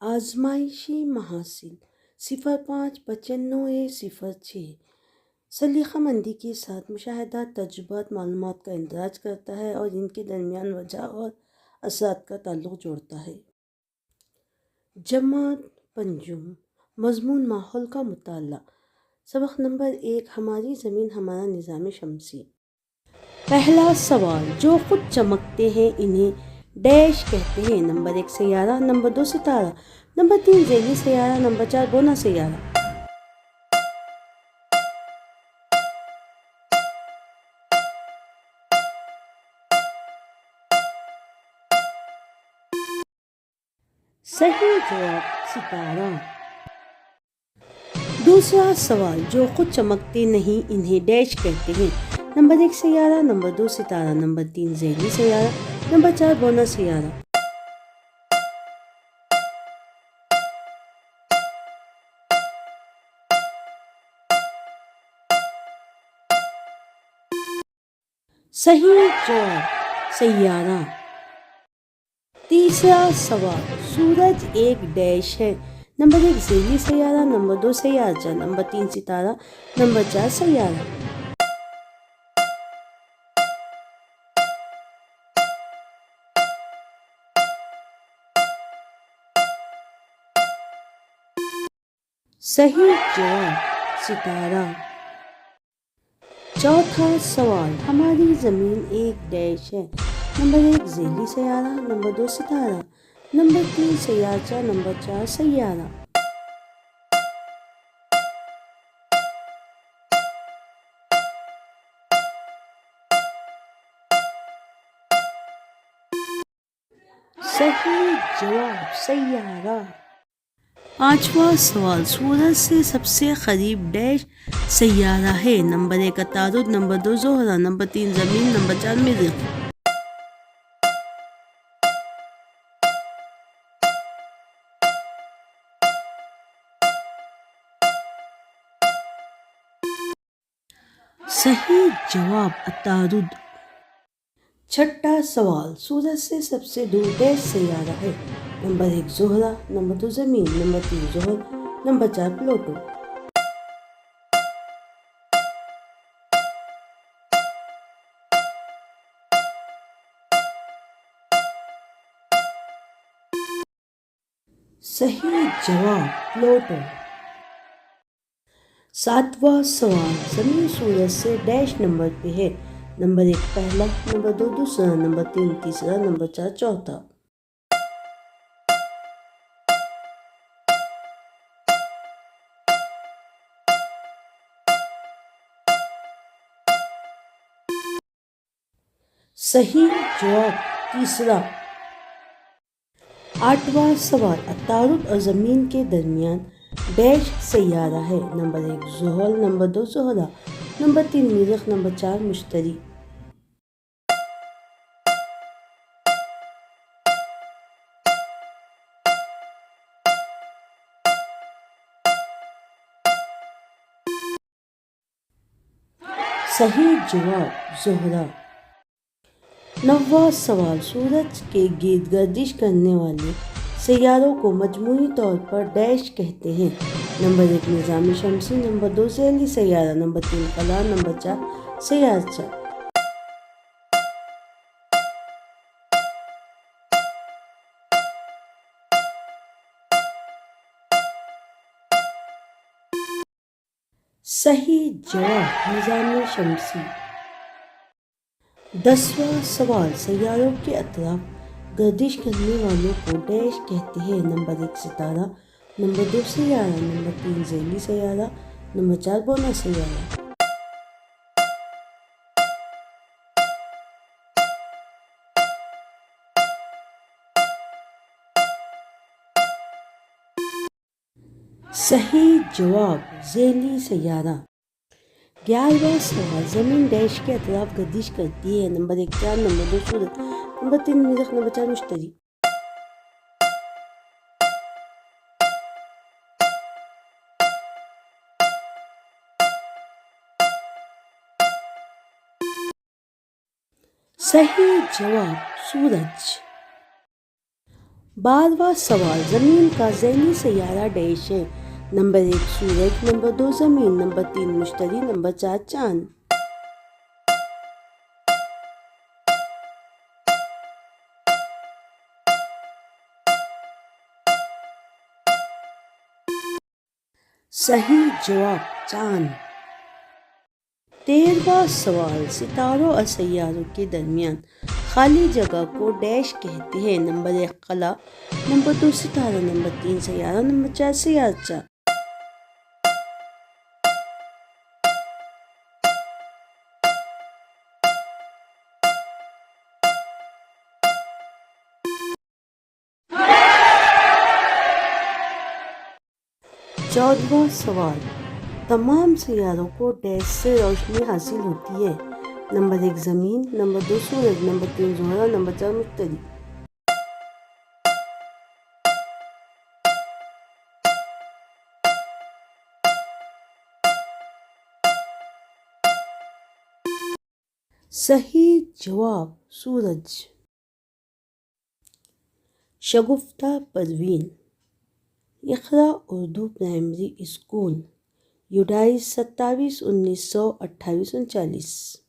आजमाइशी महासिल 05 95 06 सलीक़ामंदी के साथ मुशाहिदात तजुर्बात मालूमात का इंदराज करता है और इनके दरमियान वजह और असरात का ताल्लुक़ जोड़ता है। जमात पंजुम मज़मून माहौल का मुताला। सबक नंबर 1 हमारी ज़मीन हमारा निज़ाम शमसी। पहला सवाल, जो खुद चमकते हैं इन्हें डैश कहते हैं। नंबर 1 सैयारा, नंबर 2 सितारा, नंबर 3 ज़ैली सैयारा, नंबर 4 बोना सैयारा। सही जवाब सितारा। दूसरा सवाल, जो खुद चमकते नहीं इन्हें डैश कहते हैं। नंबर 1 सैयारा, नंबर 2 सितारा, नंबर 3 ज़ैली सैयारा, नंबर 4 बोना सैयारा। सही जवाब सैयारा। तीसरा सवाल, सूरज एक डैश है। नंबर 1 ज़ैली सैयारा, नंबर 2 सैयारा, नंबर 3 सितारा, नंबर 4 सैयारा। सही जवाब सितारा। चौथा सवाल, हमारी ज़मीन एक डैश है। नंबर 1 ज़ैली सैयारा, नंबर 2 सितारा, नंबर 3 सैयारा, नंबर 4 सैयारा। सही जवाब सैयारा। पांचवा सवाल, सूरज से सबसे करीब डैश सैयारा है। नंबर 1 अतारुद, नंबर 2 ज़ोहरा, नंबर 3 ज़मीन, नंबर 4 मरीख़। सही जवाब अतारुद। छठा सवाल, सूरज से सबसे दूर डैश सैयारा है। नंबर 1 ज़ोहरा, नंबर 2 ज़मीन, नंबर 3 ज़ोहर, नंबर 4 प्लूटो। सही जवाब प्लूटो। सातवां सवाल, ज़मीन सूरज से डैश नंबर पे है। नंबर 1 पहला, नंबर 2 दूसरा, नंबर 3 तीसरा, नंबर 4 चौथा। सही जवाब तीसरा। आठवां सवाल, अतारुद और ज़मीन के दरमियान डैश सैयारा है। नंबर 1 ज़ुहल, नंबर 2 ज़ोहरा, नंबर 3 मरीख़, नंबर 4 मुश्तरी। सही जवाब ज़ोहरा। नौवां सवाल, सूरज के गिर्द गर्दिश करने वाले सैयारों को मजमूई तौर पर डैश कहते हैं। नंबर 1 निज़ाम शमसी, नंबर 2 ज़ैली सैयारा, नंबर 3 कमर, नंबर 4 सैयारा। सही जवाब निज़ाम शमसी। 10वां सवाल, सैयारों के अतराफ गर्दिश करने वालों को डैश कहते हैं। नंबर 1 सितारा, नंबर 2 सैयारा, नंबर 3 ज़ैली सैयारा, नंबर 4 बोना सैयारा। सही जवाब ज़ैली सैयारा। 11वां सवाल, ज़मीन डैश के अतराफ गर्दिश करती है। नंबर 1 चाँद, नंबर 2 सूरज, नंबर 3 मरीख़, नंबर 4 मुश्तरी। सही जवाब सूरज। 12वां सवाल, ज़मीन का ज़ैली सैयारा डैश है। नंबर 1 सूरज, नंबर 2 ज़मीन, नंबर 3 मुश्तरी, नंबर 4 चाँद। सही जवाब चाँद। 13वां सवाल, सितारों और सैयारों के दरमियान खाली जगह को डैश कहते हैं। नंबर 1 खला, नंबर 2 सितारा, नंबर 3 सैयारा, नंबर 4 सियाचा। चौदहवां सवाल, तमाम सैयारों को डैश से रोशनी हासिल होती है। नंबर 1 ज़मीन, नंबर 2 सूरज, नंबर 3 ज़ोहरा, नंबर 4 मुश्तरी। सही जवाब सूरज। शगुफ्ता परवीन, इक़रा उर्दू प्राइमरी स्कूल, 27/1928 39।